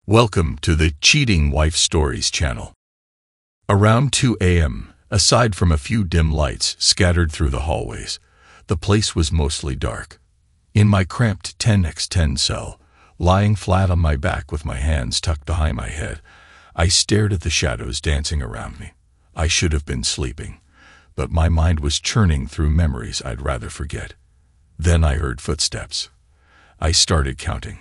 Welcome to the Cheating Wife Stories channel. Around 2 a.m., aside from a few dim lights scattered through the hallways, the place was mostly dark. In my cramped 10x10 cell, lying flat on my back with my hands tucked behind my head, I stared at the shadows dancing around me. I should have been sleeping, but my mind was churning through memories I'd rather forget. Then I heard footsteps. I started counting.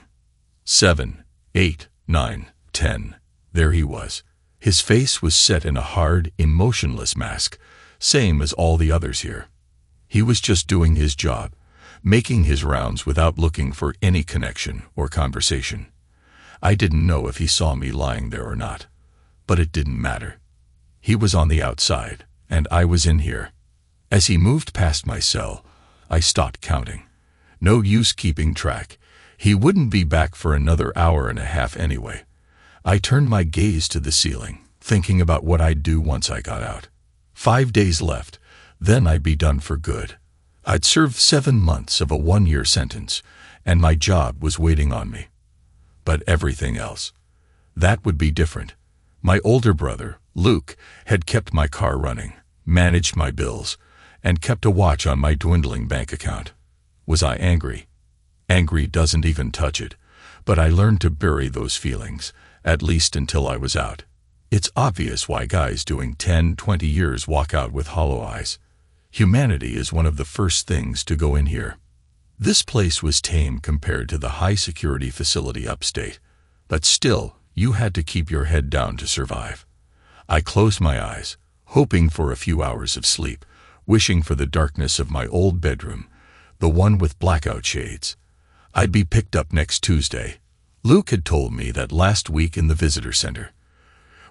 7, 8, 9, 10. There he was. His face was set in a hard, emotionless mask, same as all the others here. He was just doing his job, making his rounds without looking for any connection or conversation. I didn't know if he saw me lying there or not, but it didn't matter. He was on the outside, and I was in here. As he moved past my cell, I stopped counting. No use keeping track. He wouldn't be back for another hour and a half anyway. I turned my gaze to the ceiling, thinking about what I'd do once I got out. 5 days left, then I'd be done for good. I'd served 7 months of a 1-year sentence, and my job was waiting on me. But everything else, that would be different. My older brother, Luke, had kept my car running, managed my bills, and kept a watch on my dwindling bank account. Was I angry? Angry doesn't even touch it, but I learned to bury those feelings, at least until I was out. It's obvious why guys doing 10, 20 years walk out with hollow eyes. Humanity is one of the first things to go in here. This place was tame compared to the high-security facility upstate, but still, you had to keep your head down to survive. I closed my eyes, hoping for a few hours of sleep, wishing for the darkness of my old bedroom, the one with blackout shades. I'd be picked up next Tuesday. Luke had told me that last week in the visitor center.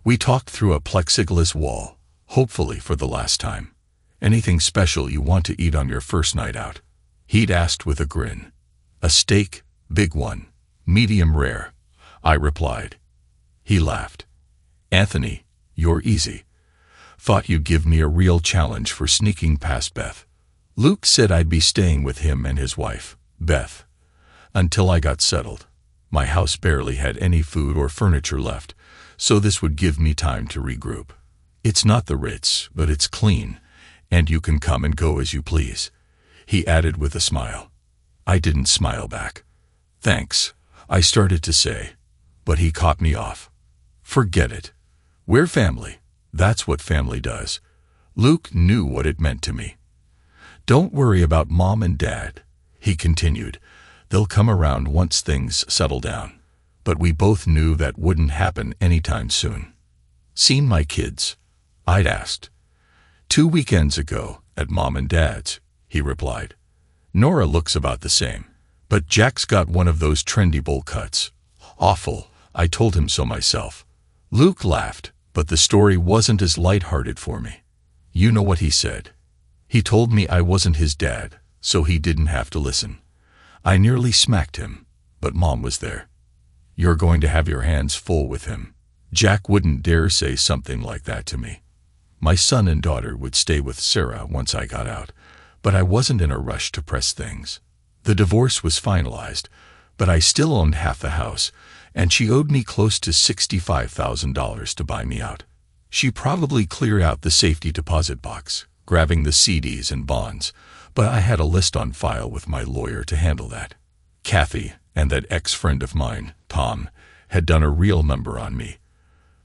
We talked through a plexiglass wall, hopefully for the last time. Anything special you want to eat on your first night out? He'd asked with a grin. A steak, big one, medium rare, I replied. He laughed. Anthony, you're easy. Thought you'd give me a real challenge for sneaking past Beth. Luke said I'd be staying with him and his wife, Beth, until I got settled. My house barely had any food or furniture left, so this would give me time to regroup. It's not the Ritz, but it's clean, and you can come and go as you please, he added with a smile. I didn't smile back. Thanks, I started to say, but he caught me off. Forget it. We're family. That's what family does. Luke knew what it meant to me. Don't worry about Mom and Dad, he continued. They'll come around once things settle down. But we both knew that wouldn't happen anytime soon. Seen my kids? I'd asked. 2 weekends ago, at Mom and Dad's, he replied. Nora looks about the same, but Jack's got one of those trendy bowl cuts. Awful, I told him so myself. Luke laughed, but the story wasn't as lighthearted for me. You know what he said. He told me I wasn't his dad, so he didn't have to listen. I nearly smacked him, but Mom was there. You're going to have your hands full with him. Jack wouldn't dare say something like that to me. My son and daughter would stay with Sarah once I got out, but I wasn't in a rush to press things. The divorce was finalized, but I still owned half the house, and she owed me close to $65,000 to buy me out. She probably cleared out the safety deposit box, grabbing the CDs and bonds, but I had a list on file with my lawyer to handle that. Kathy and that ex-friend of mine, Tom, had done a real number on me.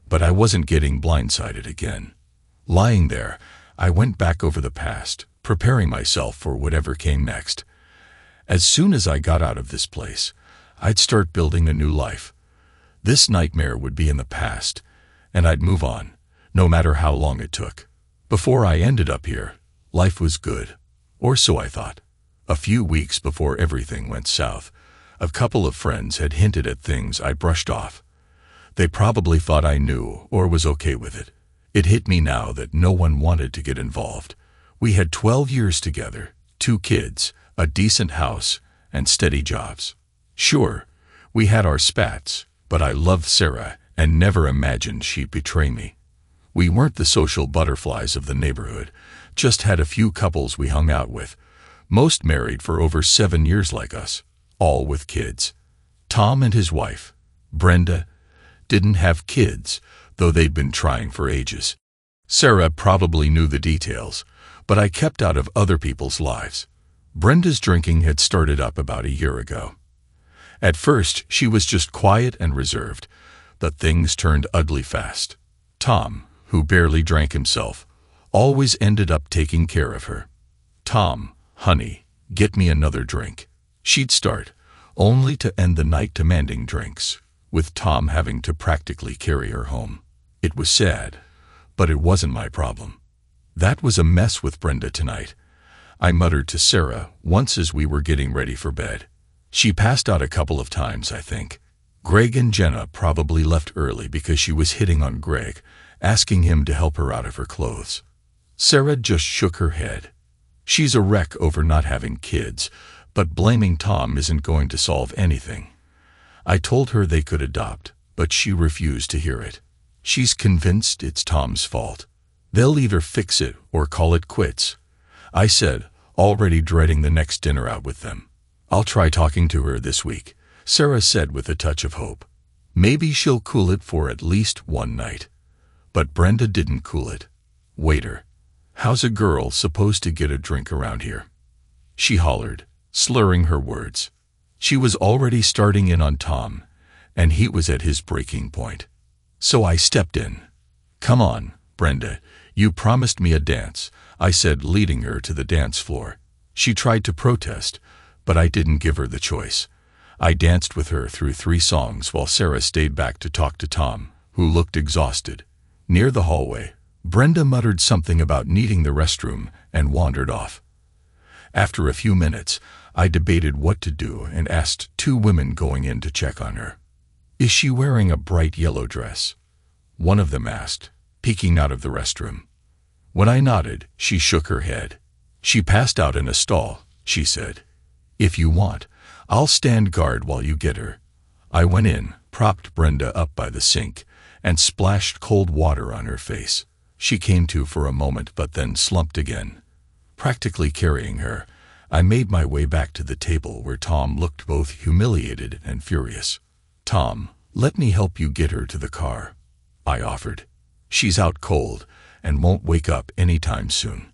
But I wasn't getting blindsided again. Lying there, I went back over the past, preparing myself for whatever came next. As soon as I got out of this place, I'd start building a new life. This nightmare would be in the past, and I'd move on, no matter how long it took. Before I ended up here, life was good. Or so I thought. A few weeks before everything went south, a couple of friends had hinted at things I brushed off. They probably thought I knew or was okay with it. It hit me now that no one wanted to get involved. We had 12 years together, 2 kids, a decent house, and steady jobs. Sure, we had our spats, but I loved Sarah and never imagined she'd betray me. We weren't the social butterflies of the neighborhood, just had a few couples we hung out with, most married for over 7 years like us, all with kids. Tom and his wife, Brenda, didn't have kids, though they'd been trying for ages. Sarah probably knew the details, but I kept out of other people's lives. Brenda's drinking had started up about a year ago. At first, she was just quiet and reserved, but things turned ugly fast. Tom, who barely drank himself, always ended up taking care of her. "Tom, honey, get me another drink." She'd start, only to end the night demanding drinks, with Tom having to practically carry her home. It was sad, but it wasn't my problem. "That was a mess with Brenda tonight," I muttered to Sarah once as we were getting ready for bed. "She passed out a couple of times, I think. Greg and Jenna probably left early because she was hitting on Greg, asking him to help her out of her clothes." Sarah just shook her head. "She's a wreck over not having kids, but blaming Tom isn't going to solve anything." I told her they could adopt, but she refused to hear it. She's convinced it's Tom's fault. They'll either fix it or call it quits, I said, already dreading the next dinner out with them. "I'll try talking to her this week," Sarah said with a touch of hope. "Maybe she'll cool it for at least one night." But Brenda didn't cool it. "Waiter, how's a girl supposed to get a drink around here?" she hollered, slurring her words. She was already starting in on Tom, and he was at his breaking point. So I stepped in. "Come on, Brenda, you promised me a dance," I said, leading her to the dance floor. She tried to protest, but I didn't give her the choice. I danced with her through 3 songs while Sarah stayed back to talk to Tom, who looked exhausted. Near the hallway, Brenda muttered something about needing the restroom and wandered off. After a few minutes, I debated what to do and asked 2 women going in to check on her. "Is she wearing a bright yellow dress?" one of them asked, peeking out of the restroom. When I nodded, she shook her head. "She passed out in a stall," she said. "If you want, I'll stand guard while you get her." I went in, propped Brenda up by the sink, and splashed cold water on her face. She came to for a moment but then slumped again. Practically carrying her, I made my way back to the table where Tom looked both humiliated and furious. "Tom, let me help you get her to the car," I offered. "She's out cold and won't wake up anytime soon."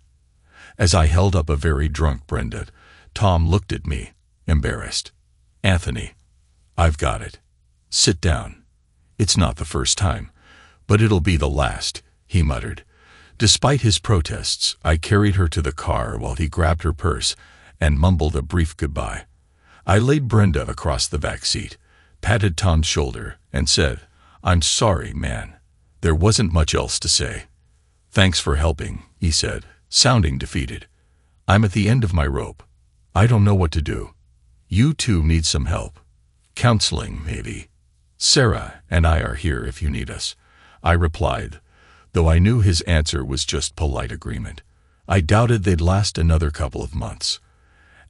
As I held up a very drunk Brenda, Tom looked at me, embarrassed. "Anthony, I've got it. Sit down. It's not the first time, but it'll be the last," he muttered. Despite his protests, I carried her to the car while he grabbed her purse and mumbled a brief goodbye. I laid Brenda across the back seat, patted Tom's shoulder, and said, "I'm sorry, man." There wasn't much else to say. "Thanks for helping," he said, sounding defeated. "I'm at the end of my rope. I don't know what to do. You two need some help. Counseling, maybe. Sarah and I are here if you need us," I replied, though I knew his answer was just polite agreement. I doubted they'd last another couple of months.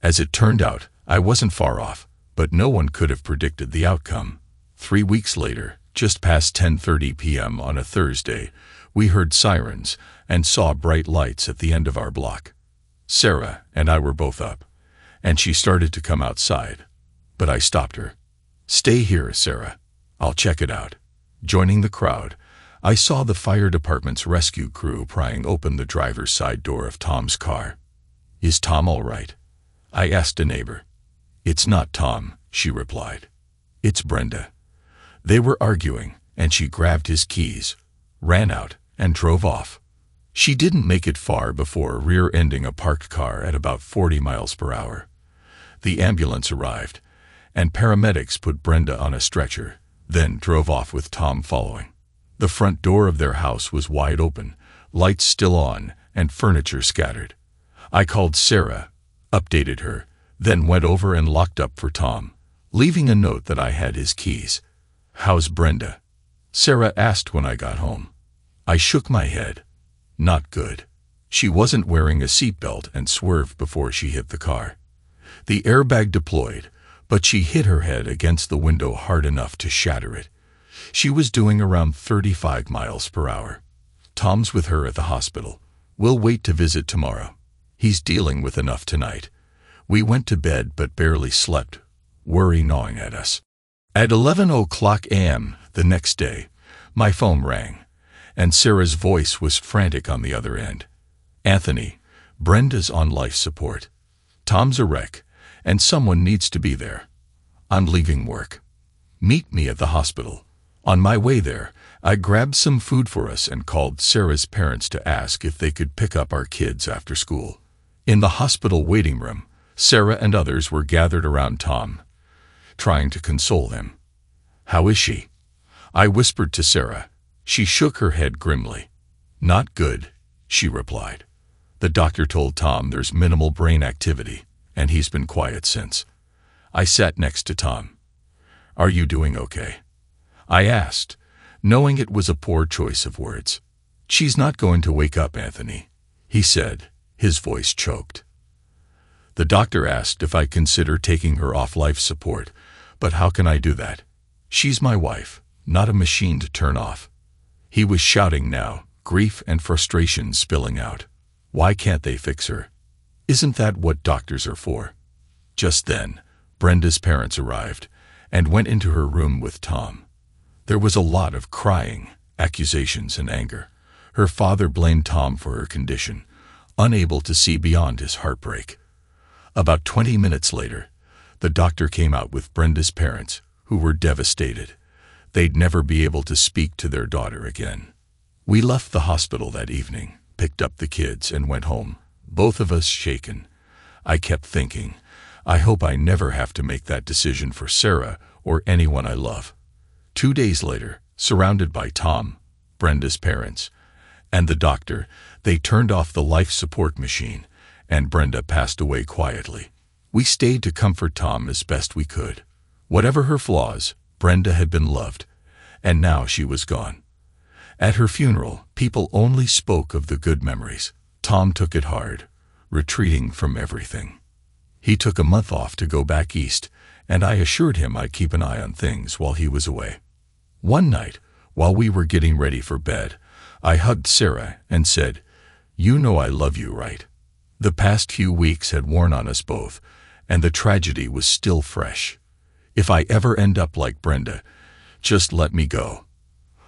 As it turned out, I wasn't far off, but no one could have predicted the outcome. 3 weeks later, just past 10:30 p.m. on a Thursday, we heard sirens and saw bright lights at the end of our block. Sarah and I were both up, and she started to come outside, but I stopped her. "Stay here, Sarah. I'll check it out." Joining the crowd, I saw the fire department's rescue crew prying open the driver's side door of Tom's car. "Is Tom all right?" I asked a neighbor. "It's not Tom," she replied. "It's Brenda." They were arguing, and she grabbed his keys, ran out, and drove off. She didn't make it far before rear-ending a parked car at about 40 miles per hour. The ambulance arrived, and paramedics put Brenda on a stretcher, then drove off with Tom following. The front door of their house was wide open, lights still on, and furniture scattered. I called Sarah, updated her, then went over and locked up for Tom, leaving a note that I had his keys. "How's Brenda?" Sarah asked when I got home. I shook my head. Not good. She wasn't wearing a seatbelt and swerved before she hit the car. The airbag deployed, but she hit her head against the window hard enough to shatter it. She was doing around 35 miles per hour. "Tom's with her at the hospital. We'll wait to visit tomorrow. He's dealing with enough tonight." We went to bed but barely slept, worry gnawing at us. At 11:00 a.m., The next day, my phone rang, and Sarah's voice was frantic on the other end. "Anthony, Brenda's on life support. Tom's a wreck, and someone needs to be there. I'm leaving work. Meet me at the hospital." On my way there, I grabbed some food for us and called Sarah's parents to ask if they could pick up our kids after school. In the hospital waiting room, Sarah and others were gathered around Tom, trying to console him. "How is she?" I whispered to Sarah. She shook her head grimly. "Not good," she replied. "The doctor told Tom there's minimal brain activity, and he's been quiet since." I sat next to Tom. "Are you doing okay?" I asked, knowing it was a poor choice of words. "She's not going to wake up, Anthony," he said, his voice choked. "The doctor asked if I consider taking her off life support, but how can I do that? She's my wife, not a machine to turn off." He was shouting now, grief and frustration spilling out. "Why can't they fix her? Isn't that what doctors are for?" Just then, Brenda's parents arrived and went into her room with Tom. There was a lot of crying, accusations, and anger. Her father blamed Tom for her condition, unable to see beyond his heartbreak. About 20 minutes later, the doctor came out with Brenda's parents, who were devastated. They'd never be able to speak to their daughter again. We left the hospital that evening, picked up the kids, and went home, both of us shaken. I kept thinking, I hope I never have to make that decision for Sarah or anyone I love. 2 days later, surrounded by Tom, Brenda's parents, and the doctor, they turned off the life support machine, and Brenda passed away quietly. We stayed to comfort Tom as best we could. Whatever her flaws, Brenda had been loved, and now she was gone. At her funeral, people only spoke of the good memories. Tom took it hard, retreating from everything. He took a month off to go back east, and I assured him I'd keep an eye on things while he was away. One night, while we were getting ready for bed, I hugged Sarah and said, "You know I love you, right?" The past few weeks had worn on us both, and the tragedy was still fresh. If I ever end up like Brenda, just let me go.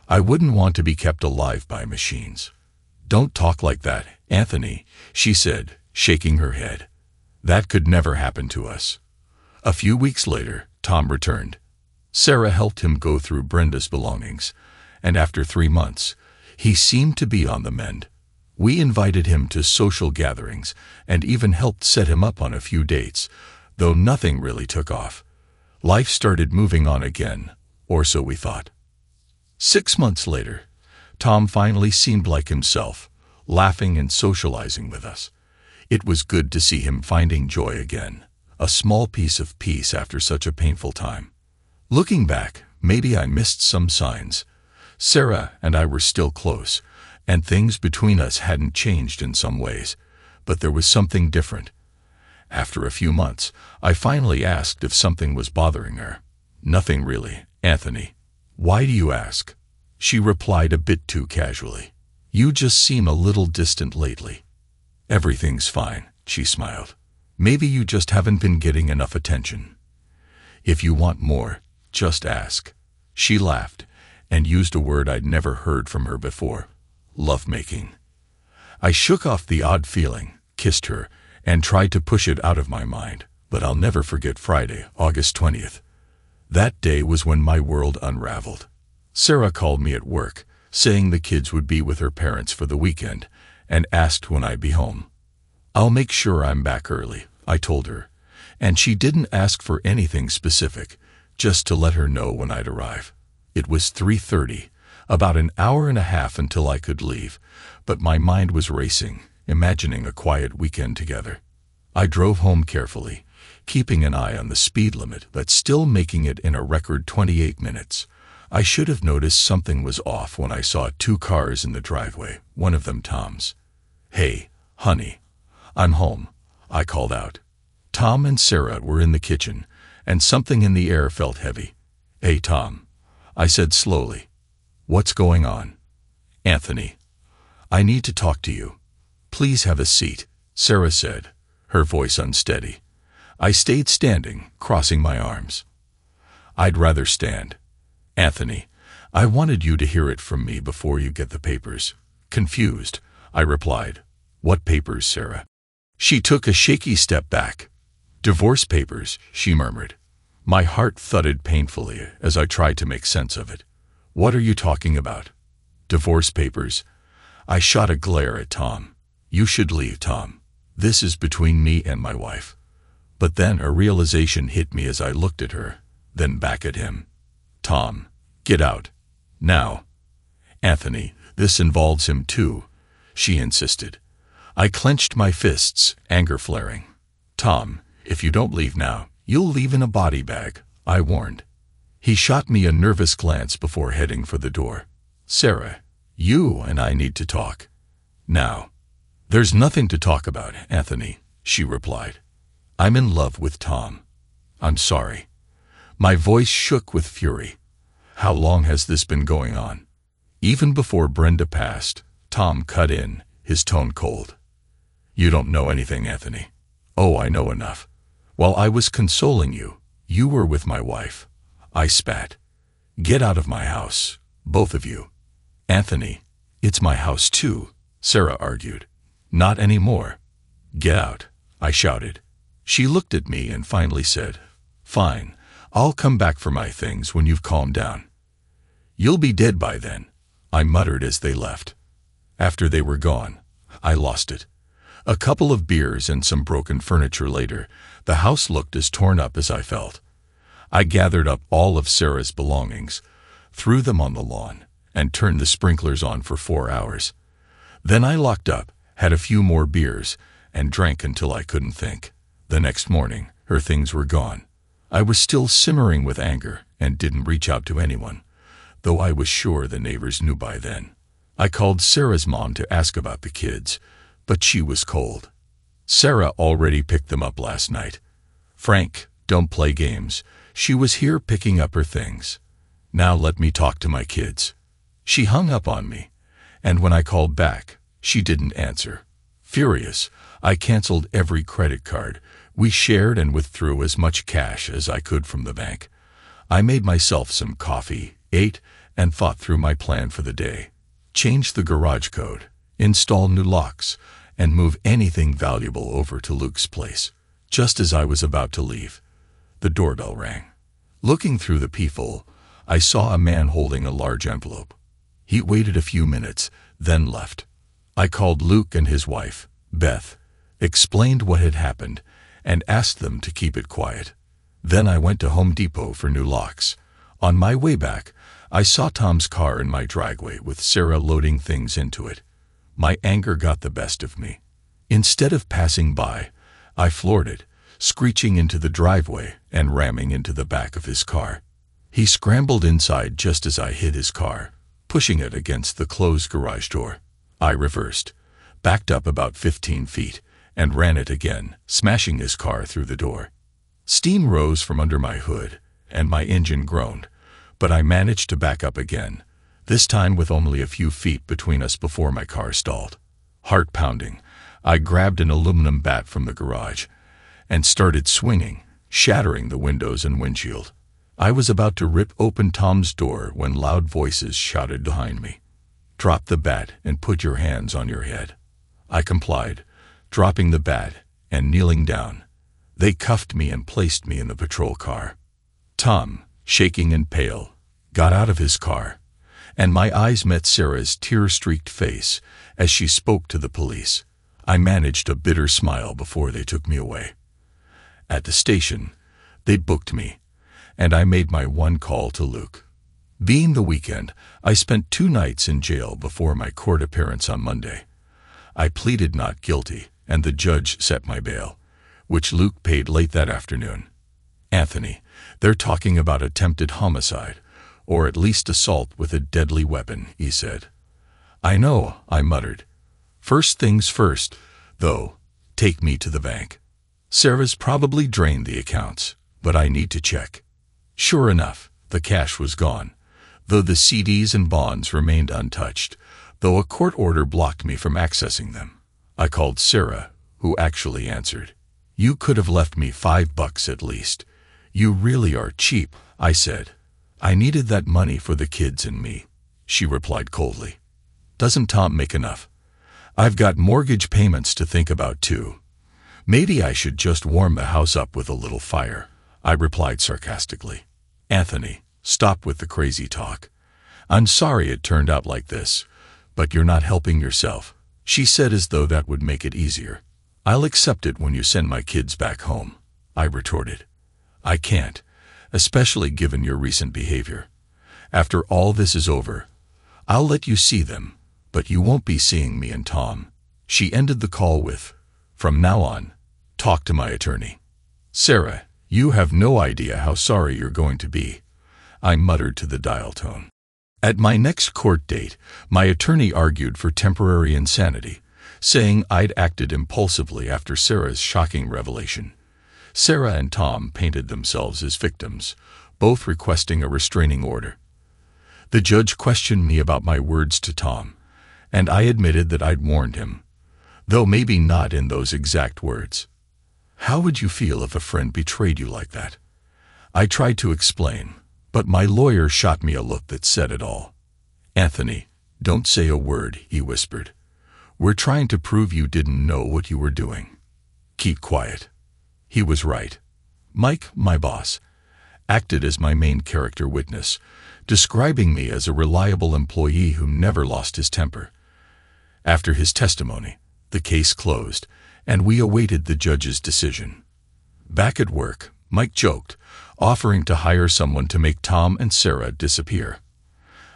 I wouldn't want to be kept alive by machines. "Don't talk like that, Anthony," she said, shaking her head. "That could never happen to us." A few weeks later, Tom returned. Sarah helped him go through Brenda's belongings, and after 3 months, he seemed to be on the mend. We invited him to social gatherings and even helped set him up on a few dates, though nothing really took off. Life started moving on again, or so we thought. 6 months later, Tom finally seemed like himself, laughing and socializing with us. It was good to see him finding joy again, a small piece of peace after such a painful time. Looking back, maybe I missed some signs. Sarah and I were still close, and things between us hadn't changed in some ways, but there was something different. After a few months, I finally asked if something was bothering her. "Nothing really, Anthony." "Why do you ask?" She replied a bit too casually. "You just seem a little distant lately." "Everything's fine," she smiled. "Maybe you just haven't been getting enough attention. If you want more, just ask." She laughed and used a word I'd never heard from her before: lovemaking. I shook off the odd feeling, kissed her, and tried to push it out of my mind, but I'll never forget Friday, August 20th. That day was when my world unraveled. Sarah called me at work, saying the kids would be with her parents for the weekend, and asked when I'd be home. "I'll make sure I'm back early," I told her, and she didn't ask for anything specific, just to let her know when I'd arrive. It was 3:30, about an hour and a half until I could leave, but my mind was racing, imagining a quiet weekend together. I drove home carefully, keeping an eye on the speed limit but still making it in a record 28 minutes. I should have noticed something was off when I saw 2 cars in the driveway, one of them Tom's. "Hey, honey, I'm home," I called out. Tom and Sarah were in the kitchen, and something in the air felt heavy. "Hey, Tom," I said slowly. "What's going on?" "Anthony, I need to talk to you." "Please have a seat," Sarah said, her voice unsteady. I stayed standing, crossing my arms. "I'd rather stand." "Anthony, I wanted you to hear it from me before you get the papers. Confused, I replied. What papers, Sarah? She took a shaky step back. Divorce papers, she murmured. My heart thudded painfully as I tried to make sense of it. What are you talking about? Divorce papers. I shot a glare at Tom. You should leave, Tom. This is between me and my wife. But then a realization hit me as I looked at her, then back at him. Tom, get out. Now. Anthony, this involves him too, she insisted. I clenched my fists, anger flaring. Tom, if you don't leave now, you'll leave in a body bag, I warned. He shot me a nervous glance before heading for the door. Sarah, you and I need to talk. Now. There's nothing to talk about, Anthony, she replied. I'm in love with Tom. I'm sorry. My voice shook with fury. How long has this been going on? Even before Brenda passed, Tom cut in, his tone cold. You don't know anything, Anthony. Oh, I know enough. While I was consoling you, you were with my wife. I spat. Get out of my house, both of you. Anthony, it's my house too, Sarah argued. Not anymore. Get out, I shouted. She looked at me and finally said, Fine, I'll come back for my things when you've calmed down. You'll be dead by then, I muttered as they left. After they were gone, I lost it. A couple of beers and some broken furniture later, the house looked as torn up as I felt. I gathered up all of Sarah's belongings, threw them on the lawn, and turned the sprinklers on for 4 hours. Then I locked up, had a few more beers, and drank until I couldn't think. The next morning, her things were gone. I was still simmering with anger and didn't reach out to anyone, though I was sure the neighbors knew by then. I called Sarah's mom to ask about the kids, but she was cold. Sarah already picked them up last night. Frank, don't play games. She was here picking up her things. Now let me talk to my kids. She hung up on me, and when I called back, she didn't answer. Furious, I canceled every credit card we shared and withdrew as much cash as I could from the bank. I made myself some coffee, ate, and thought through my plan for the day. Change the garage code, install new locks, and move anything valuable over to Luke's place. Just as I was about to leave, the doorbell rang. Looking through the peephole, I saw a man holding a large envelope. He waited a few minutes, then left. I called Luke and his wife, Beth, explained what had happened, and asked them to keep it quiet. Then I went to Home Depot for new locks. On my way back, I saw Tom's car in my driveway with Sarah loading things into it. My anger got the best of me. Instead of passing by, I floored it, screeching into the driveway and ramming into the back of his car. He scrambled inside just as I hit his car, pushing it against the closed garage door. I reversed, backed up about 15 feet, and ran it again, smashing his car through the door. Steam rose from under my hood, and my engine groaned, but I managed to back up again, this time with only a few feet between us before my car stalled. Heart pounding, I grabbed an aluminum bat from the garage and started swinging, shattering the windows and windshield. I was about to rip open Tom's door when loud voices shouted behind me. Drop the bat and put your hands on your head. I complied, dropping the bat and kneeling down. They cuffed me and placed me in the patrol car. Tom, shaking and pale, got out of his car, and my eyes met Sarah's tear-streaked face as she spoke to the police. I managed a bitter smile before they took me away. At the station, they booked me, and I made my one call to Luke. Being the weekend, I spent 2 nights in jail before my court appearance on Monday. I pleaded not guilty, and the judge set my bail, which Luke paid late that afternoon. Anthony, they're talking about attempted homicide, or at least assault with a deadly weapon, he said. I know, I muttered. First things first, though, take me to the bank. Sarah's probably drained the accounts, but I need to check. Sure enough, the cash was gone, though the CDs and bonds remained untouched, though a court order blocked me from accessing them. I called Sarah, who actually answered. You could have left me $5 at least. You really are cheap, I said. I needed that money for the kids and me, she replied coldly. Doesn't Tom make enough? I've got mortgage payments to think about too. Maybe I should just warm the house up with a little fire, I replied sarcastically. Anthony, stop with the crazy talk. I'm sorry it turned out like this, but you're not helping yourself, she said as though that would make it easier. I'll accept it when you send my kids back home, I retorted. I can't, especially given your recent behavior. After all this is over, I'll let you see them, but you won't be seeing me and Tom. She ended the call with, from now on, talk to my attorney. Sarah, you have no idea how sorry you're going to be, I muttered to the dial tone. At my next court date, my attorney argued for temporary insanity, saying I'd acted impulsively after Sarah's shocking revelation. Sarah and Tom painted themselves as victims, both requesting a restraining order. The judge questioned me about my words to Tom, and I admitted that I'd warned him, though maybe not in those exact words. How would you feel if a friend betrayed you like that? I tried to explain, but my lawyer shot me a look that said it all. Anthony, don't say a word, he whispered. We're trying to prove you didn't know what you were doing. Keep quiet. He was right. Mike, my boss, acted as my main character witness, describing me as a reliable employee who never lost his temper. After his testimony, the case closed, and we awaited the judge's decision. Back at work, Mike joked, offering to hire someone to make Tom and Sarah disappear.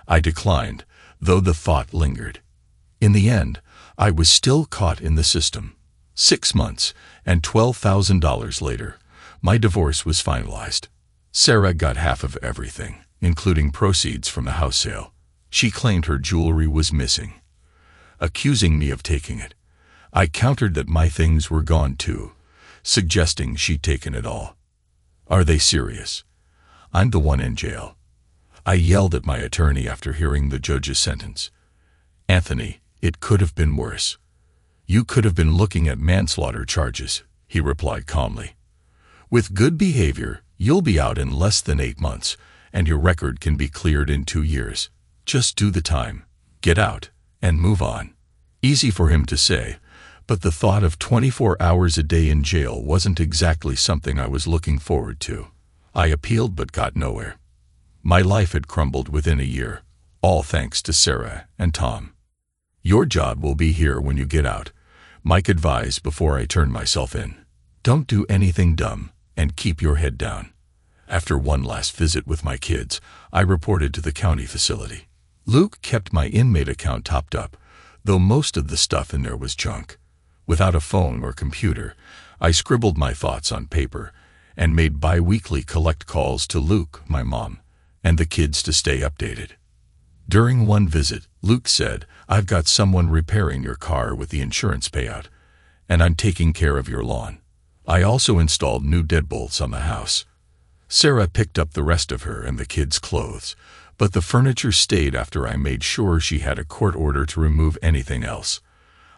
I declined, though the thought lingered. In the end, I was still caught in the system. 6 months and $12,000 later, my divorce was finalized. Sarah got half of everything, including proceeds from the house sale. She claimed her jewelry was missing, accusing me of taking it. I countered that my things were gone too, suggesting she'd taken it all. Are they serious? I'm the one in jail. I yelled at my attorney after hearing the judge's sentence. Anthony, it could have been worse. You could have been looking at manslaughter charges, he replied calmly. With good behavior, you'll be out in less than 8 months, and your record can be cleared in 2 years. Just do the time, get out, and move on. Easy for him to say, but the thought of 24 hours a day in jail wasn't exactly something I was looking forward to. I appealed but got nowhere. My life had crumbled within a year, all thanks to Sarah and Tom. Your job will be here when you get out, Mike advised before I turned myself in. Don't do anything dumb, and keep your head down. After one last visit with my kids, I reported to the county facility. Luke kept my inmate account topped up, though most of the stuff in there was junk. Without a phone or computer, I scribbled my thoughts on paper and made bi-weekly collect calls to Luke, my mom, and the kids to stay updated. During one visit, Luke said, I've got someone repairing your car with the insurance payout, and I'm taking care of your lawn. I also installed new deadbolts on the house. Sarah picked up the rest of her and the kids' clothes, but the furniture stayed after I made sure she had a court order to remove anything else.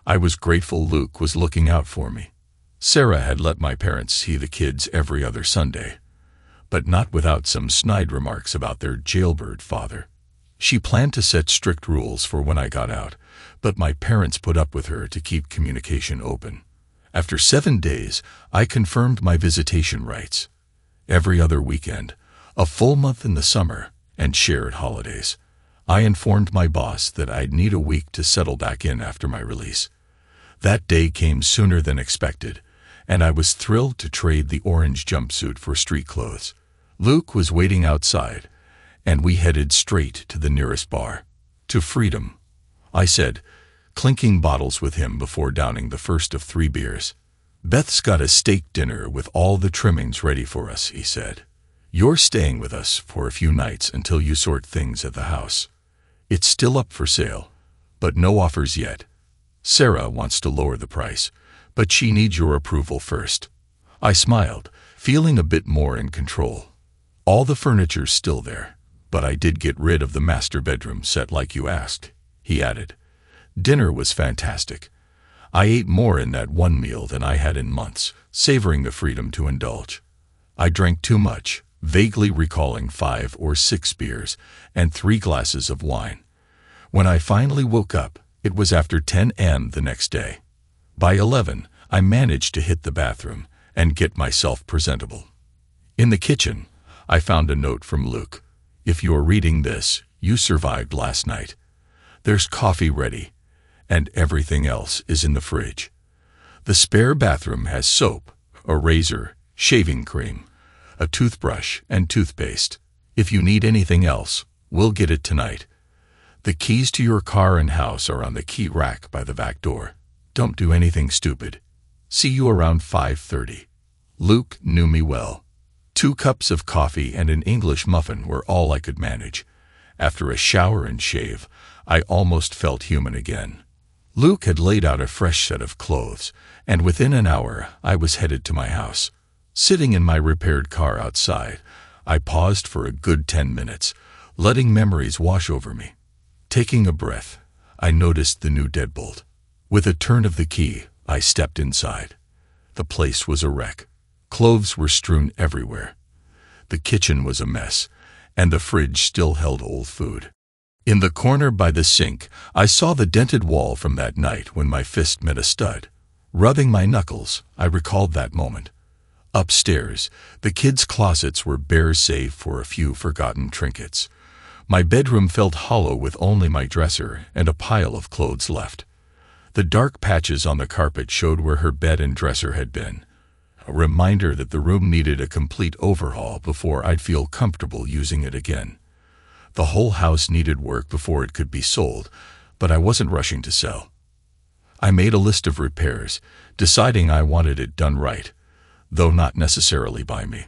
I was grateful Luke was looking out for me. Sarah had let my parents see the kids every other Sunday, but not without some snide remarks about their jailbird father. She planned to set strict rules for when I got out, but my parents put up with her to keep communication open. After 7 days, I confirmed my visitation rights. Every other weekend, a full month in the summer, and shared holidays. I informed my boss that I'd need a week to settle back in after my release. That day came sooner than expected, and I was thrilled to trade the orange jumpsuit for street clothes. Luke was waiting outside, and we headed straight to the nearest bar. To freedom, I said, clinking bottles with him before downing the first of 3 beers. Beth's got a steak dinner with all the trimmings ready for us, he said. You're staying with us for a few nights until you sort things at the house. It's still up for sale, but no offers yet. Sarah wants to lower the price, but she needs your approval first. I smiled, feeling a bit more in control. All the furniture's still there, but I did get rid of the master bedroom set like you asked, he added. Dinner was fantastic. I ate more in that one meal than I had in months, savoring the freedom to indulge. I drank too much, vaguely recalling 5 or 6 beers and 3 glasses of wine. When I finally woke up, it was after 10 a.m. the next day. By 11, I managed to hit the bathroom and get myself presentable. In the kitchen, I found a note from Luke. "If you're reading this, you survived last night. There's coffee ready, and everything else is in the fridge. The spare bathroom has soap, a razor, shaving cream, a toothbrush, and toothpaste. If you need anything else, we'll get it tonight. The keys to your car and house are on the key rack by the back door. Don't do anything stupid. See you around 5:30. Luke knew me well. 2 cups of coffee and an English muffin were all I could manage. After a shower and shave, I almost felt human again. Luke had laid out a fresh set of clothes, and within an hour I was headed to my house. Sitting in my repaired car outside, I paused for a good 10 minutes, letting memories wash over me. Taking a breath, I noticed the new deadbolt. With a turn of the key, I stepped inside. The place was a wreck. Clothes were strewn everywhere. The kitchen was a mess, and the fridge still held old food. In the corner by the sink, I saw the dented wall from that night when my fist met a stud. Rubbing my knuckles, I recalled that moment. Upstairs, the kids' closets were bare save for a few forgotten trinkets. My bedroom felt hollow with only my dresser and a pile of clothes left. The dark patches on the carpet showed where her bed and dresser had been. A reminder that the room needed a complete overhaul before I'd feel comfortable using it again. The whole house needed work before it could be sold, but I wasn't rushing to sell. I made a list of repairs, deciding I wanted it done right, though not necessarily by me.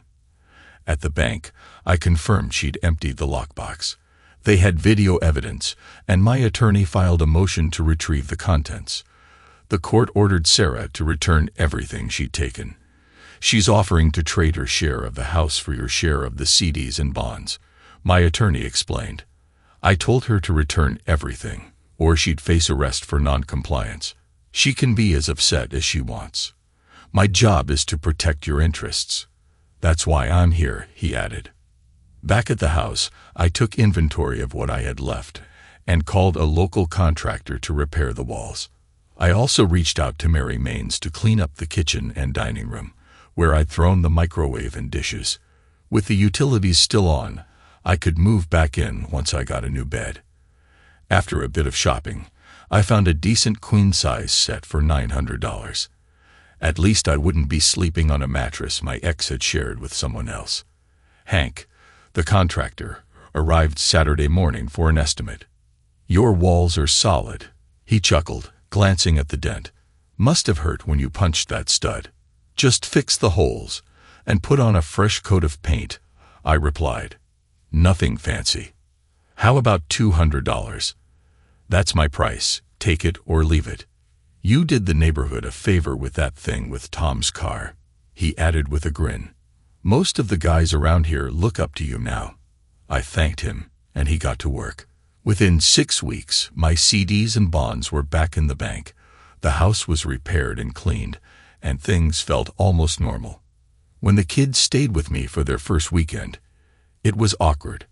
At the bank, I confirmed she'd emptied the lockbox. They had video evidence, and my attorney filed a motion to retrieve the contents. The court ordered Sarah to return everything she'd taken. "She's offering to trade her share of the house for your share of the CDs and bonds," my attorney explained. "I told her to return everything, or she'd face arrest for non-compliance. She can be as upset as she wants. My job is to protect your interests. That's why I'm here," he added. Back at the house, I took inventory of what I had left and called a local contractor to repair the walls. I also reached out to Mary Maines to clean up the kitchen and dining room, where I'd thrown the microwave and dishes. With the utilities still on, I could move back in once I got a new bed. After a bit of shopping, I found a decent queen-size set for $900. At least I wouldn't be sleeping on a mattress my ex had shared with someone else. Hank, the contractor, arrived Saturday morning for an estimate. "Your walls are solid," he chuckled, glancing at the dent. "Must have hurt when you punched that stud. Just fix the holes and put on a fresh coat of paint," I replied. "Nothing fancy." "How about $200? That's my price. Take it or leave it." "You did the neighborhood a favor with that thing with Tom's car," he added with a grin. "Most of the guys around here look up to you now." I thanked him, and he got to work. Within 6 weeks, my CDs and bonds were back in the bank. The house was repaired and cleaned, and things felt almost normal. When the kids stayed with me for their first weekend, it was awkward.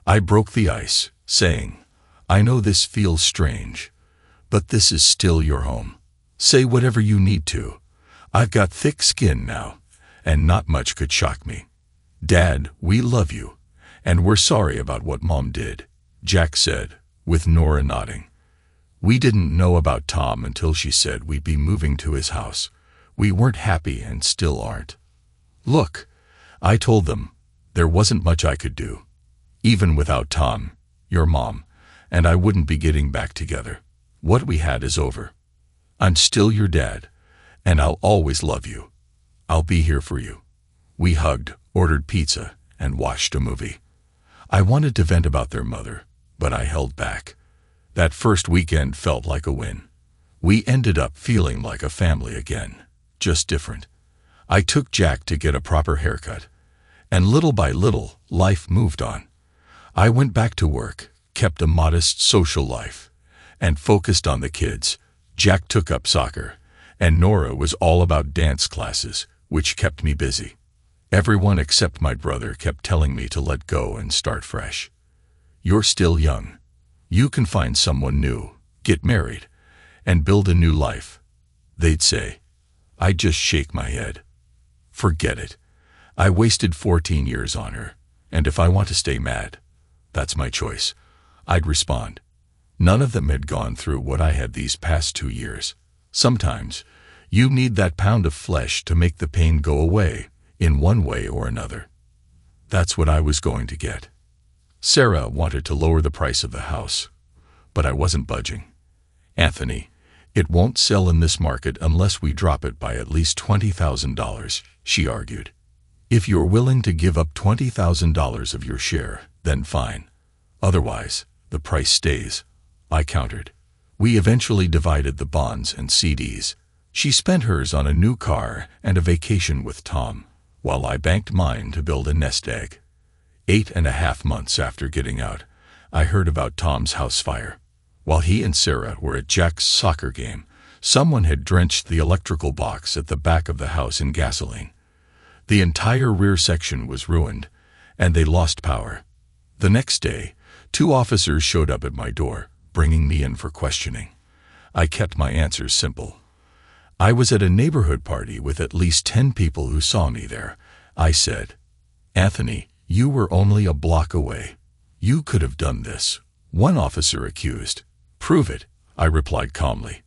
I broke the ice, saying, "I know this feels strange, but this is still your home. Say whatever you need to. I've got thick skin now, and not much could shock me. Dad, we love you, and we're sorry about what Mom did," Jack said, with Nora nodding. "We didn't know about Tom until she said we'd be moving to his house. We weren't happy and still aren't." "Look," I told them, "there wasn't much I could do. Even without Tom, your mom, and I wouldn't be getting back together. What we had is over. I'm still your dad, and I'll always love you. I'll be here for you." We hugged, ordered pizza, and watched a movie. I wanted to vent about their mother, but I held back. That first weekend felt like a win. We ended up feeling like a family again, just different. I took Jack to get a proper haircut, and little by little, life moved on. I went back to work, kept a modest social life, and focused on the kids. Jack took up soccer, and Nora was all about dance classes, which kept me busy. Everyone except my brother kept telling me to let go and start fresh. You're still young. You can find someone new, get married, and build a new life, they'd say. I'd just shake my head. Forget it. I wasted 14 years on her, and if I want to stay mad, that's my choice, I'd respond. None of them had gone through what I had these past 2 years. Sometimes, you need that pound of flesh to make the pain go away, in one way or another. That's what I was going to get. Sarah wanted to lower the price of the house, but I wasn't budging. Anthony, it won't sell in this market unless we drop it by at least $20,000, she argued. If you're willing to give up $20,000 of your share, then fine. Otherwise, the price stays, I countered. We eventually divided the bonds and CDs. She spent hers on a new car and a vacation with Tom, while I banked mine to build a nest egg. 8.5 months after getting out, I heard about Tom's house fire. While he and Sarah were at Jack's soccer game, someone had drenched the electrical box at the back of the house in gasoline. The entire rear section was ruined, and they lost power. The next day, 2 officers showed up at my door, bringing me in for questioning. I kept my answers simple. I was at a neighborhood party with at least 10 people who saw me there. I said, Anthony, you were only a block away. You could have done this. One officer accused. Prove it, I replied calmly.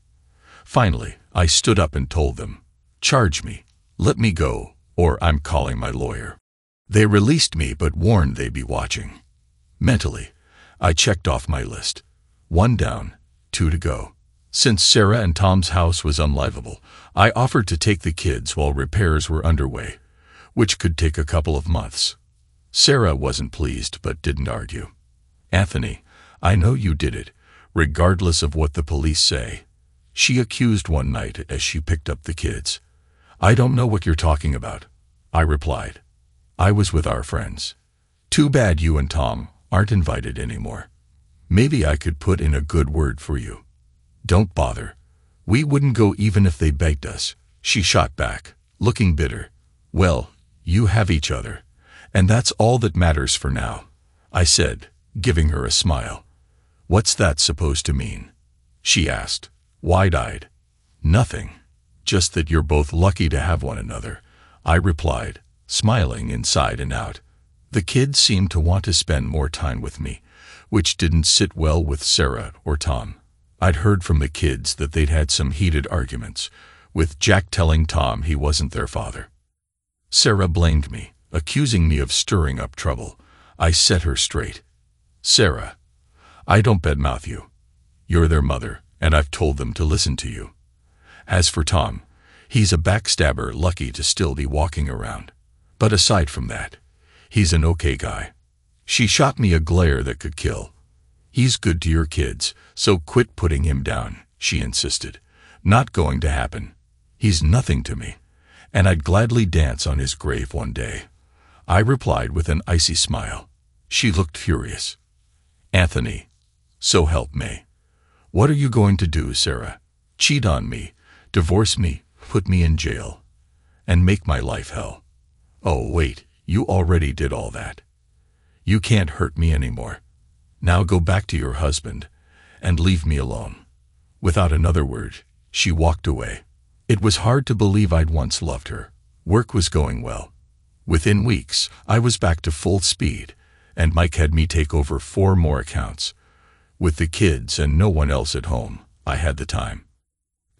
Finally, I stood up and told them, charge me, let me go, or I'm calling my lawyer. They released me but warned they'd be watching. Mentally, I checked off my list. 1 down, 2 to go. Since Sarah and Tom's house was unlivable, I offered to take the kids while repairs were underway, which could take a couple of months. Sarah wasn't pleased but didn't argue. Anthony, I know you did it, regardless of what the police say, she accused one night as she picked up the kids. I don't know what you're talking about, I replied. I was with our friends. Too bad you and Tom aren't invited anymore. Maybe I could put in a good word for you. Don't bother. We wouldn't go even if they begged us, she shot back, looking bitter. Well, you have each other, and that's all that matters for now, I said, giving her a smile. What's that supposed to mean? She asked, wide-eyed. Nothing. Just that you're both lucky to have one another, I replied, smiling inside and out. The kids seemed to want to spend more time with me, which didn't sit well with Sarah or Tom. I'd heard from the kids that they'd had some heated arguments, with Jack telling Tom he wasn't their father. Sarah blamed me, accusing me of stirring up trouble. I set her straight. Sarah, I don't badmouth you. You're their mother, and I've told them to listen to you. As for Tom, he's a backstabber lucky to still be walking around. But aside from that, he's an okay guy. She shot me a glare that could kill. He's good to your kids, so quit putting him down, she insisted. Not going to happen. He's nothing to me, and I'd gladly dance on his grave one day, I replied with an icy smile. She looked furious. Anthony, so help me. What are you going to do, Sarah? Cheat on me, divorce me, put me in jail, and make my life hell? Oh, wait, you already did all that. You can't hurt me anymore. Now go back to your husband and leave me alone. Without another word, she walked away. It was hard to believe I'd once loved her. Work was going well. Within weeks, I was back to full speed, and Mike had me take over 4 more accounts. With the kids and no one else at home, I had the time.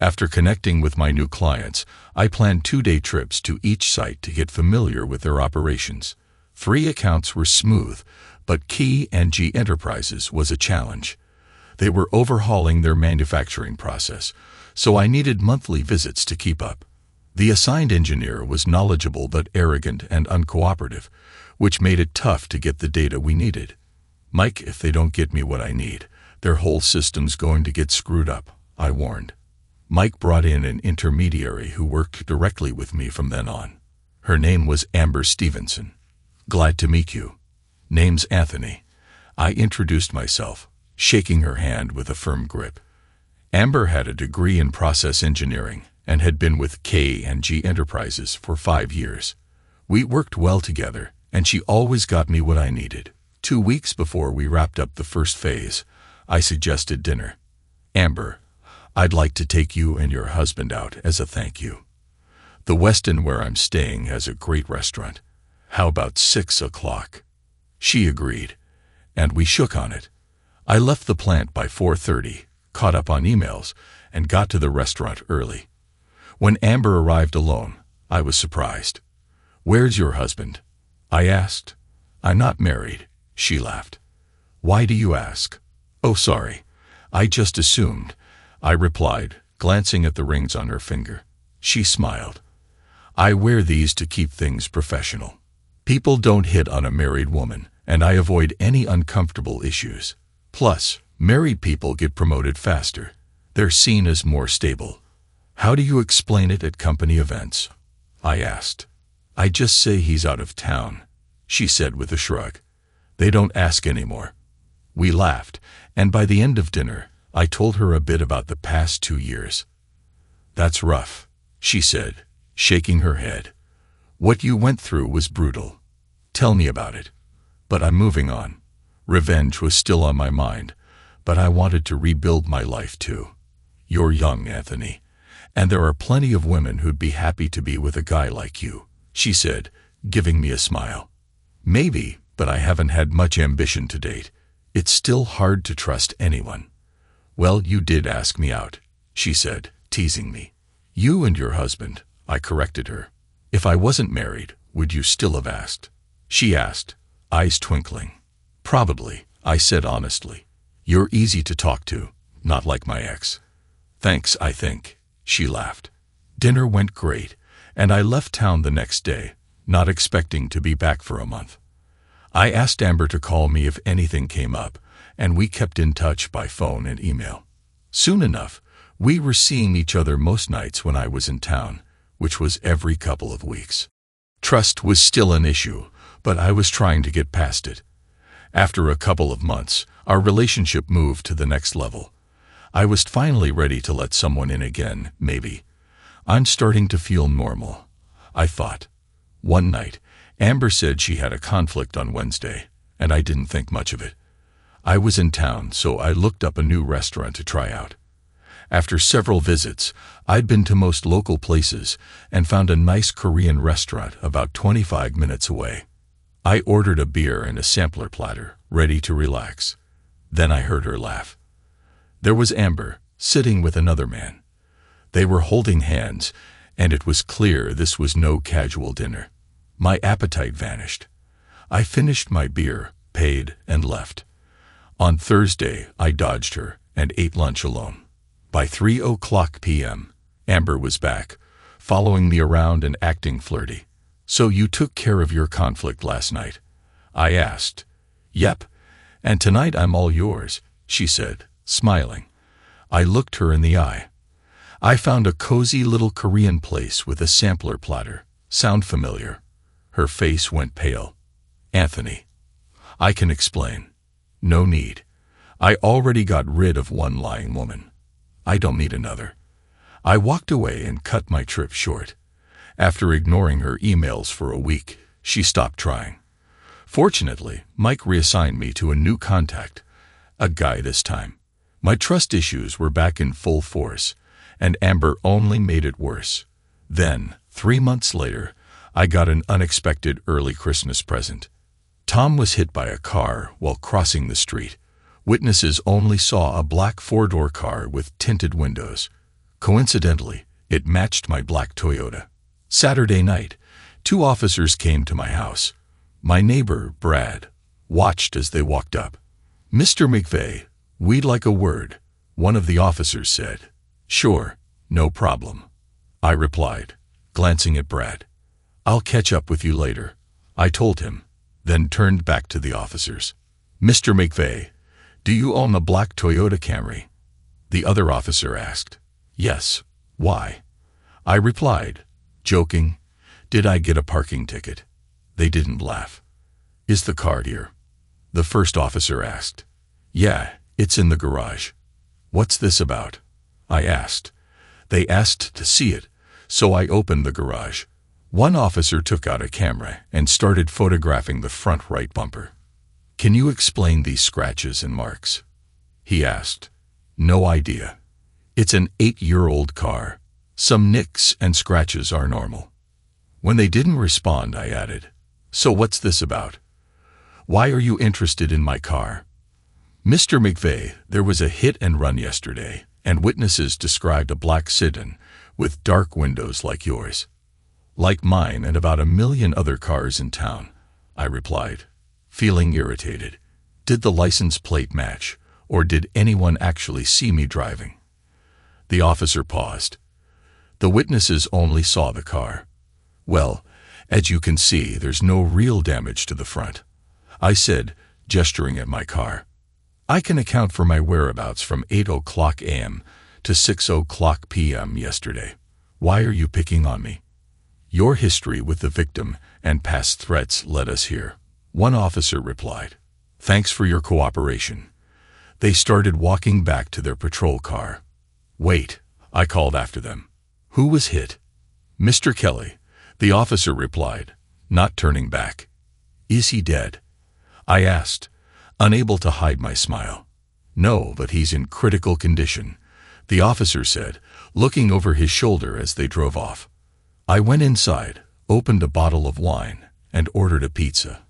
After connecting with my new clients, I planned 2-day trips to each site to get familiar with their operations. 3 accounts were smooth, but Key and G Enterprises was a challenge. They were overhauling their manufacturing process, so I needed monthly visits to keep up. The assigned engineer was knowledgeable but arrogant and uncooperative, which made it tough to get the data we needed. Mike, if they don't get me what I need, their whole system's going to get screwed up, I warned. Mike brought in an intermediary who worked directly with me from then on. Her name was Amber Stevenson. Glad to meet you. Name's Anthony. I introduced myself, shaking her hand with a firm grip. Amber had a degree in process engineering and had been with K&G Enterprises for 5 years. We worked well together, and she always got me what I needed. 2 weeks before we wrapped up the first phase, I suggested dinner. Amber, I'd like to take you and your husband out as a thank you. The Westin where I'm staying has a great restaurant. How about 6 o'clock? She agreed, and we shook on it. I left the plant by 4:30, caught up on emails, and got to the restaurant early. When Amber arrived alone, I was surprised. "Where's your husband?" I asked. "I'm not married," she laughed. "Why do you ask?" "Oh, sorry. I just assumed," I replied, glancing at the rings on her finger. She smiled. "I wear these to keep things professional. People don't hit on a married woman, and I avoid any uncomfortable issues. Plus, married people get promoted faster. They're seen as more stable." "How do you explain it at company events?" I asked. "I just say he's out of town," she said with a shrug. "They don't ask anymore." We laughed, and by the end of dinner, I told her a bit about the past 2 years. "That's rough," she said, shaking her head. "What you went through was brutal. Tell me about it." But I'm moving on. Revenge was still on my mind, but I wanted to rebuild my life too. "You're young, Anthony, and there are plenty of women who'd be happy to be with a guy like you," she said, giving me a smile. "Maybe, but I haven't had much ambition to date. It's still hard to trust anyone." "Well, you did ask me out," she said, teasing me. "You and your husband," I corrected her. "If I wasn't married, would you still have asked?" She asked, eyes twinkling. "Probably," I said honestly. "You're easy to talk to, not like my ex." "Thanks, I think," she laughed. Dinner went great, and I left town the next day, not expecting to be back for a month. I asked Amber to call me if anything came up, and we kept in touch by phone and email. Soon enough, we were seeing each other most nights when I was in town, which was every couple of weeks. Trust was still an issue, but I was trying to get past it. After a couple of months, our relationship moved to the next level. I was finally ready to let someone in again, maybe. I'm starting to feel normal, I thought. One night, Amber said she had a conflict on Wednesday, and I didn't think much of it. I was in town, so I looked up a new restaurant to try out. After several visits, I'd been to most local places and found a nice Korean restaurant about 25 minutes away. I ordered a beer and a sampler platter, ready to relax. Then I heard her laugh. There was Amber, sitting with another man. They were holding hands, and it was clear this was no casual dinner. My appetite vanished. I finished my beer, paid, and left. On Thursday, I dodged her and ate lunch alone. By 3:00 p.m., Amber was back, following me around and acting flirty. "So you took care of your conflict last night?" I asked. "Yep, and tonight I'm all yours," she said, smiling. I looked her in the eye. "I found a cozy little Korean place with a sampler platter. Sound familiar?" Her face went pale. "Anthony, I can explain." "No need. I already got rid of one lying woman. I don't need another." I walked away and cut my trip short. After ignoring her emails for a week, she stopped trying. Fortunately, Mike reassigned me to a new contact, a guy this time. My trust issues were back in full force, and Amber only made it worse. Then, 3 months later, I got an unexpected early Christmas present. Tom was hit by a car while crossing the street. Witnesses only saw a black 4-door car with tinted windows. Coincidentally, it matched my black Toyota. Saturday night, 2 officers came to my house. My neighbor, Brad, watched as they walked up. "Mr. McVeigh, we'd like a word," one of the officers said. "Sure, no problem," I replied, glancing at Brad. "I'll catch up with you later," I told him, then turned back to the officers. "Mr. McVeigh, do you own a black Toyota Camry?" The other officer asked. "Yes, why?" I replied, joking, "Did I get a parking ticket?" They didn't laugh. "Is the car here?" the first officer asked. "Yeah, it's in the garage." "What's this about?" I asked. They asked to see it, so I opened the garage. One officer took out a camera and started photographing the front right bumper. "Can you explain these scratches and marks?" he asked. "No idea. It's an 8-year-old car. Some nicks and scratches are normal." When they didn't respond, I added, "So what's this about? Why are you interested in my car?" "Mr. McVeigh, there was a hit and run yesterday, and witnesses described a black sedan with dark windows like yours. Like mine and about 1,000,000 other cars in town," I replied, feeling irritated. Did the license plate match, or did anyone actually see me driving? The officer paused. "The witnesses only saw the car." "Well, as you can see, there's no real damage to the front," I said, gesturing at my car. "I can account for my whereabouts from 8 a.m. to 6 p.m. yesterday. Why are you picking on me?" "Your history with the victim and past threats led us here," one officer replied. "Thanks for your cooperation." They started walking back to their patrol car. "Wait," I called after them. "Who was hit?" "Mr. Kelly," the officer replied, not turning back. "Is he dead?" I asked, unable to hide my smile. "No, but he's in critical condition," the officer said, looking over his shoulder as they drove off. I went inside, opened a bottle of wine, and ordered a pizza.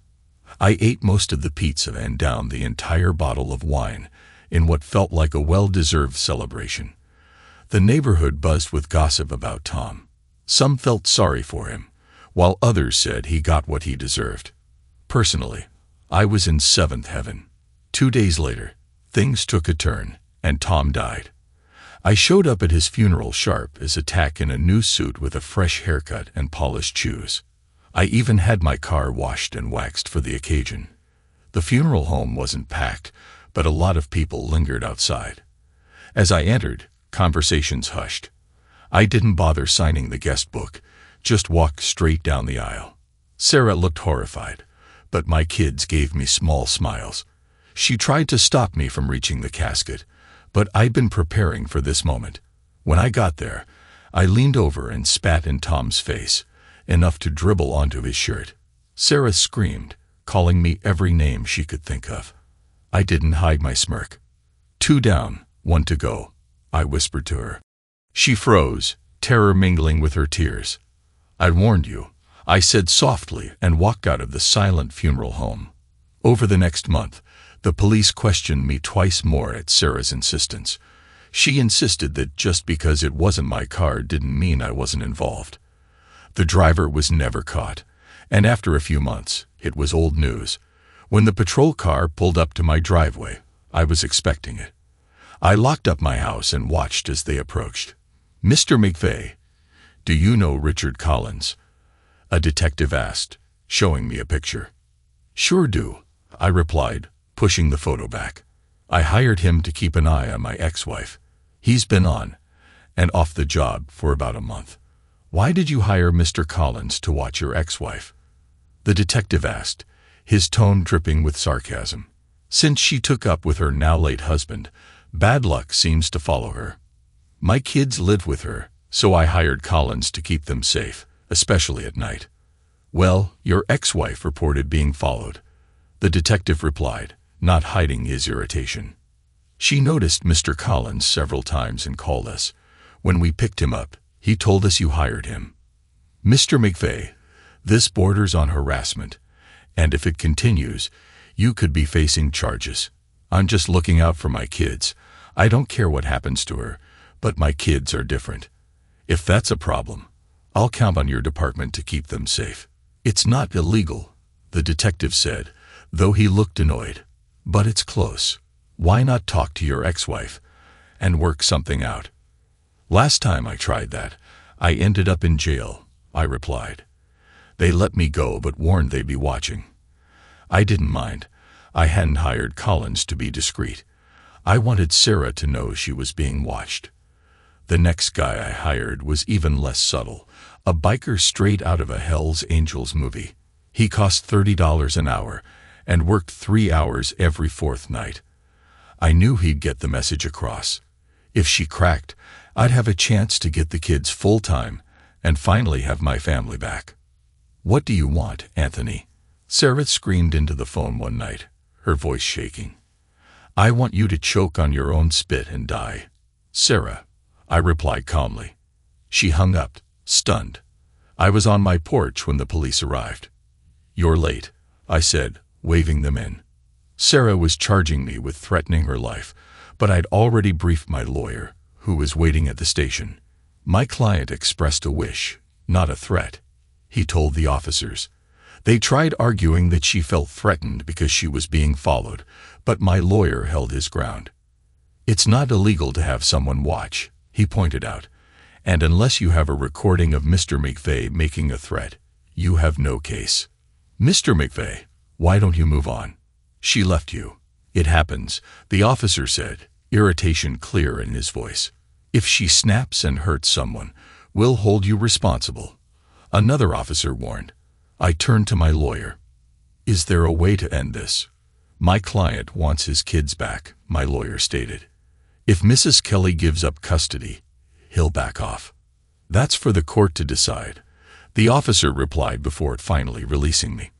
I ate most of the pizza and downed the entire bottle of wine in what felt like a well-deserved celebration. The neighborhood buzzed with gossip about Tom. Some felt sorry for him, while others said he got what he deserved. Personally, I was in seventh heaven. 2 days later, things took a turn, and Tom died. I showed up at his funeral sharp as a tack in a new suit with a fresh haircut and polished shoes. I even had my car washed and waxed for the occasion. The funeral home wasn't packed, but a lot of people lingered outside. As I entered, conversations hushed. I didn't bother signing the guest book, just walked straight down the aisle. Sarah looked horrified, but my kids gave me small smiles. She tried to stop me from reaching the casket, but I'd been preparing for this moment. When I got there, I leaned over and spat in Tom's face, enough to dribble onto his shirt. Sarah screamed, calling me every name she could think of. I didn't hide my smirk. 2 down, 1 to go, I whispered to her. She froze, terror mingling with her tears. "I warned you," I said softly and walked out of the silent funeral home. Over the next month, the police questioned me twice more at Sarah's insistence. She insisted that just because it wasn't my car didn't mean I wasn't involved. The driver was never caught, and after a few months, it was old news. When the patrol car pulled up to my driveway, I was expecting it. I locked up my house and watched as they approached. "Mr. McVeigh, do you know Richard Collins?" a detective asked, showing me a picture. "Sure do," I replied, pushing the photo back. "I hired him to keep an eye on my ex-wife. He's been on and off the job for about a month." "Why did you hire Mr. Collins to watch your ex-wife?" the detective asked, his tone dripping with sarcasm. "Since she took up with her now-late husband, bad luck seems to follow her. My kids live with her, so I hired Collins to keep them safe, especially at night." "Well, your ex-wife reported being followed," the detective replied, not hiding his irritation. "She noticed Mr. Collins several times and called us. When we picked him up, he told us you hired him." "Mr. McVeigh, this borders on harassment, and if it continues, you could be facing charges. I'm just looking out for my kids. I don't care what happens to her, but my kids are different. If that's a problem, I'll count on your department to keep them safe." "It's not illegal," the detective said, though he looked annoyed. "But it's close. Why not talk to your ex-wife and work something out?" "Last time I tried that, I ended up in jail," I replied. "They let me go but warned they'd be watching." I didn't mind. I hadn't hired Collins to be discreet. I wanted Sarah to know she was being watched. The next guy I hired was even less subtle, a biker straight out of a Hell's Angels movie. He cost $30 an hour and worked 3 hours every 4th night. I knew he'd get the message across. If she cracked, I'd have a chance to get the kids full-time and finally have my family back. What do you want, Anthony? Sarah screamed into the phone one night, her voice shaking. I want you to choke on your own spit and die. Sarah, I replied calmly. She hung up, stunned. I was on my porch when the police arrived. You're late, I said, waving them in. Sarah was charging me with threatening her life, but I'd already briefed my lawyer, who was waiting at the station. My client expressed a wish, not a threat, he told the officers. They tried arguing that she felt threatened because she was being followed, but my lawyer held his ground. It's not illegal to have someone watch, he pointed out, and unless you have a recording of Mr. McVeigh making a threat, you have no case. Mr. McVeigh, why don't you move on? She left you. It happens, the officer said, irritation clear in his voice. If she snaps and hurts someone, we'll hold you responsible. Another officer warned. I turned to my lawyer. Is there a way to end this? My client wants his kids back, my lawyer stated. If Mrs. Kelly gives up custody, he'll back off. That's for the court to decide, the officer replied before finally releasing me.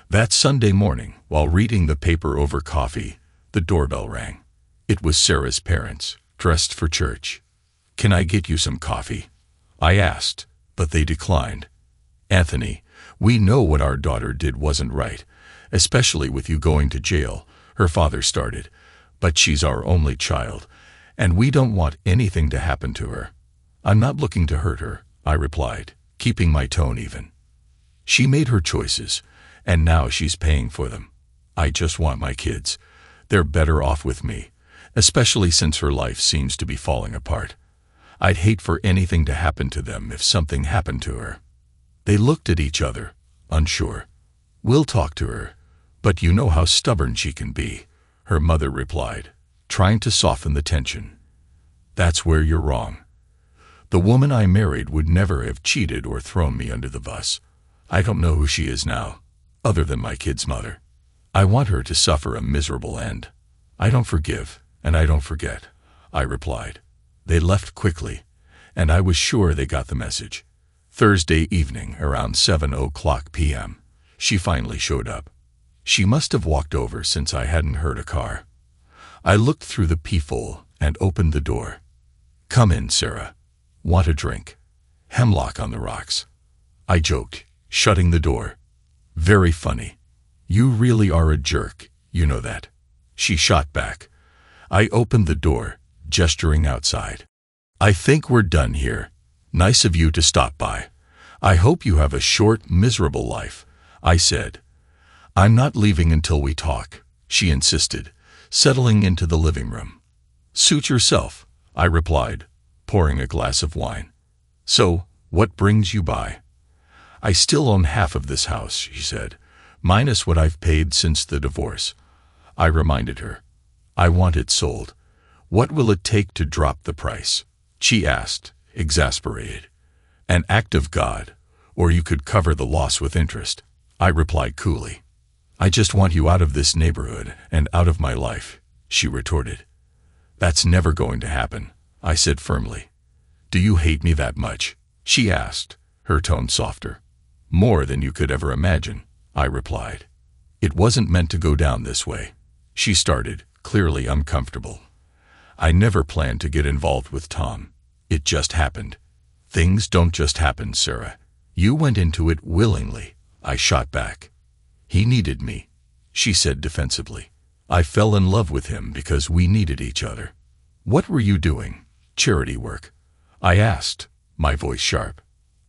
That Sunday morning, while reading the paper over coffee, the doorbell rang. It was Sarah's parents, dressed for church. Can I get you some coffee? I asked, but they declined. Anthony, we know what our daughter did wasn't right, especially with you going to jail, her father started, but she's our only child, and we don't want anything to happen to her. I'm not looking to hurt her, I replied, keeping my tone even. She made her choices, and now she's paying for them. I just want my kids. They're better off with me, especially since her life seems to be falling apart. I'd hate for anything to happen to them if something happened to her. They looked at each other, unsure. We'll talk to her, but you know how stubborn she can be, her mother replied, trying to soften the tension. That's where you're wrong. The woman I married would never have cheated or thrown me under the bus. I don't know who she is now, other than my kid's mother. I want her to suffer a miserable end. I don't forgive, and I don't forget, I replied. They left quickly, and I was sure they got the message. Thursday evening, around 7:00 p.m., she finally showed up. She must have walked over since I hadn't heard a car. I looked through the peephole and opened the door. Come in, Sarah. Want a drink? Hemlock on the rocks. I joked, shutting the door. Very funny. You really are a jerk, you know that. She shot back. I opened the door, gesturing outside. I think we're done here. Nice of you to stop by. I hope you have a short, miserable life, I said. I'm not leaving until we talk, she insisted, settling into the living room. Suit yourself, I replied, pouring a glass of wine. So, what brings you by? I still own half of this house, she said, minus what I've paid since the divorce. I reminded her. I want it sold. What will it take to drop the price? She asked, exasperated. An act of God, or you could cover the loss with interest, I replied coolly. I just want you out of this neighborhood and out of my life, she retorted. That's never going to happen, I said firmly. Do you hate me that much? She asked, her tone softer. More than you could ever imagine, I replied. It wasn't meant to go down this way. She started, clearly uncomfortable. I never planned to get involved with Tom. It just happened. Things don't just happen, Sarah. You went into it willingly, I shot back. He needed me, she said defensively. I fell in love with him because we needed each other. What were you doing? Charity work? I asked, my voice sharp.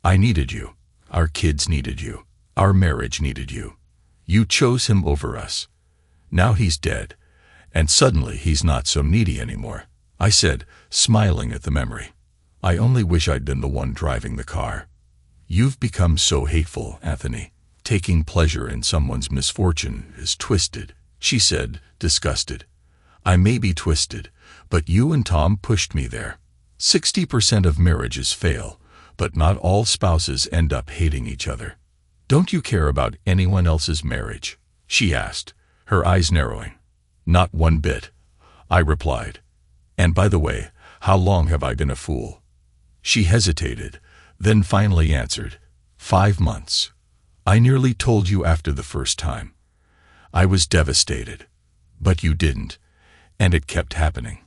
I needed you. Our kids needed you. Our marriage needed you. You chose him over us. Now he's dead, and suddenly he's not so needy anymore, I said, smiling at the memory. I only wish I'd been the one driving the car. You've become so hateful, Anthony. Taking pleasure in someone's misfortune is twisted, she said, disgusted. I may be twisted, but you and Tom pushed me there. 60% of marriages fail, but not all spouses end up hating each other. Don't you care about anyone else's marriage? She asked, her eyes narrowing. Not one bit, I replied. And by the way, how long have I been a fool? She hesitated, then finally answered, 5 months. I nearly told you after the first time. I was devastated. But you didn't, and it kept happening.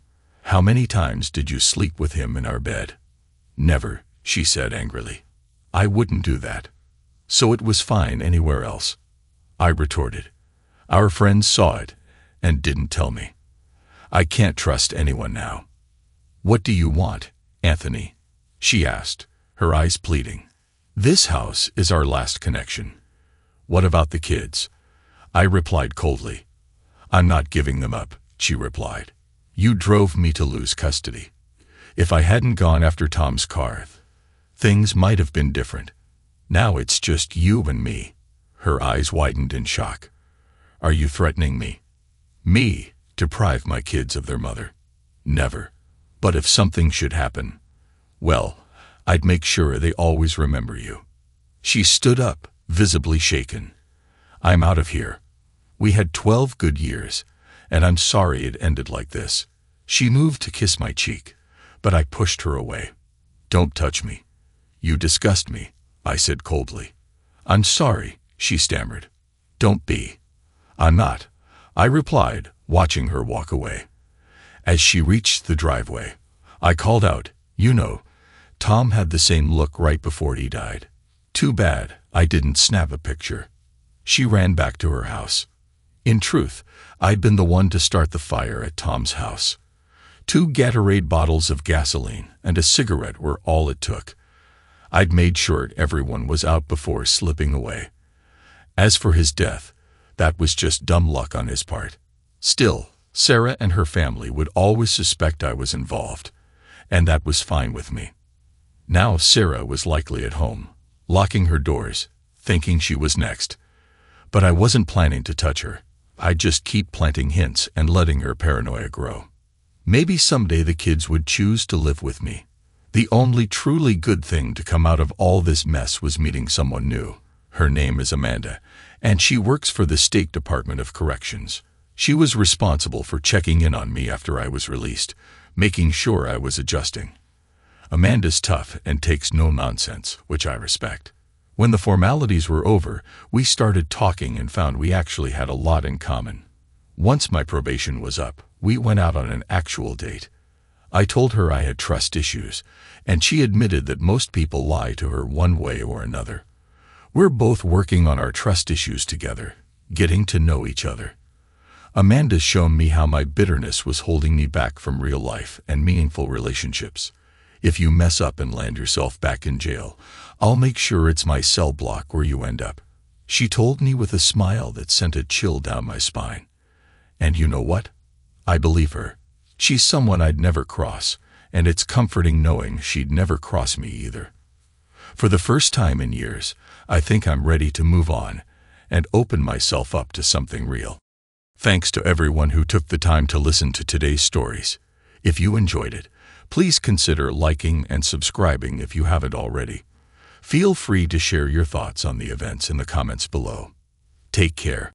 How many times did you sleep with him in our bed? Never, she said angrily. I wouldn't do that. So it was fine anywhere else. I retorted. Our friends saw it and didn't tell me. I can't trust anyone now. What do you want, Anthony? She asked, her eyes pleading. This house is our last connection. What about the kids? I replied coldly. I'm not giving them up, she replied. You drove me to lose custody. If I hadn't gone after Tom's car, things might have been different. Now it's just you and me. Her eyes widened in shock. Are you threatening me? Me, deprive my kids of their mother? Never. But if something should happen, well, I'd make sure they always remember you. She stood up, visibly shaken. I'm out of here. We had 12 good years, and I'm sorry it ended like this. She moved to kiss my cheek, but I pushed her away. Don't touch me. You disgust me, I said coldly. I'm sorry, she stammered. Don't be. I'm not, I replied, watching her walk away. As she reached the driveway, I called out, you know, Tom had the same look right before he died. Too bad I didn't snap a picture. She ran back to her house. In truth, I'd been the one to start the fire at Tom's house. 2 Gatorade bottles of gasoline and a cigarette were all it took. I'd made sure everyone was out before slipping away. As for his death, that was just dumb luck on his part. Still, Sarah and her family would always suspect I was involved, and that was fine with me. Now Sarah was likely at home, locking her doors, thinking she was next. But I wasn't planning to touch her. I'd just keep planting hints and letting her paranoia grow. Maybe someday the kids would choose to live with me. The only truly good thing to come out of all this mess was meeting someone new. Her name is Amanda, and she works for the State Department of Corrections. She was responsible for checking in on me after I was released, making sure I was adjusting. Amanda's tough and takes no nonsense, which I respect. When the formalities were over, we started talking and found we actually had a lot in common. Once my probation was up, we went out on an actual date. I told her I had trust issues, and she admitted that most people lie to her one way or another. We're both working on our trust issues together, getting to know each other. Amanda's shown me how my bitterness was holding me back from real life and meaningful relationships. If you mess up and land yourself back in jail, I'll make sure it's my cell block where you end up. She told me with a smile that sent a chill down my spine. And you know what? I believe her. She's someone I'd never cross, and it's comforting knowing she'd never cross me either. For the first time in years, I think I'm ready to move on and open myself up to something real. Thanks to everyone who took the time to listen to today's stories. If you enjoyed it, please consider liking and subscribing if you haven't already. Feel free to share your thoughts on the events in the comments below. Take care.